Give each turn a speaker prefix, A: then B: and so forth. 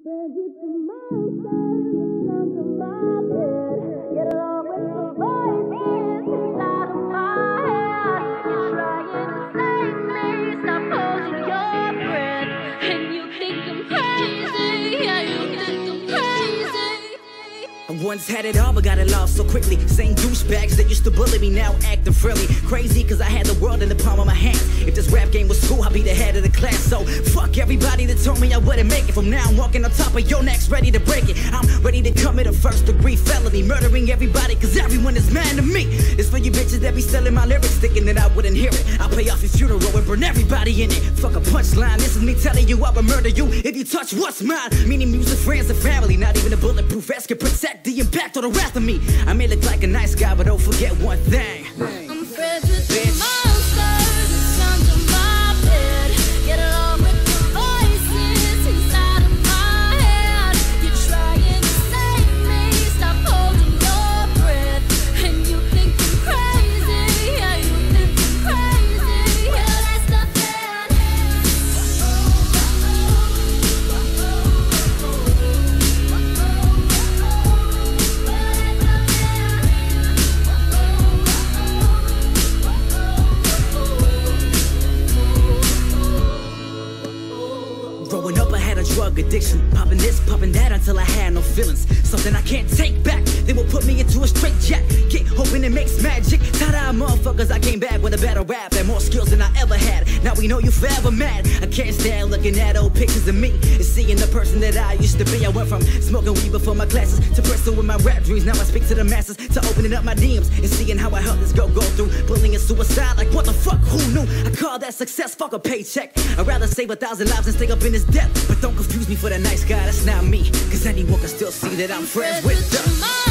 A: friends with the monsters, the sounds of my bed. Get along with the voices inside of my head. You're trying to save me, stop holding your breath. And you think I'm crazy, yeah, you think I'm crazy.
B: I once had it all but got it lost so quickly. Same douchebags that used to bully me now acting friendly. Crazy cause I had the world in the palm of my hands. If this rap game was school, I'd be the head of the class. So fuck everybody that told me I wouldn't make it. From now I'm walking on top of your necks, ready to break it. I'm ready to commit a first degree felony, murdering everybody cause everyone is mad to me. It's for you bitches that be selling my lyrics, thinking that I wouldn't hear it. I'll pay off your funeral and burn everybody in it. Fuck a punchline, this is me telling you I will murder you if you touch what's mine. Meaning music, friends, and family. Not even a bulletproof vest can protect the impact or the wrath of me. I may look like a nice guy, but don't forget one thing.
A: I'm friends with the monsters, the sounds of my bed. Get along with the voices inside of my head. You're trying to save me, stop holding your breath. And you think I'm crazy, yeah, you think I'm crazy. Well, that's not fair.
B: Growing up I had a drug addiction, popping this, popping that until I had no feelings. Something I can't take back, they will put me into a straight jacket, hoping it makes magic. Tie-dye motherfuckers, I came back with a better rap and more skills than I ever had. Now we know you forever mad. I can't stand looking at old pictures of me and seeing the person that I used to be. I went from smoking weed before my classes to pursuing my rap dreams. Now I speak to the masses, to opening up my DMs and seeing how I helped this girl go through bullying and suicide. Like what the fuck, who knew? I call that success, fuck a paycheck. I'd rather save 1,000 lives and stay up in this debt. But don't confuse me for the nice guy, that's not me. Cause anyone can still see that I'm friends with them.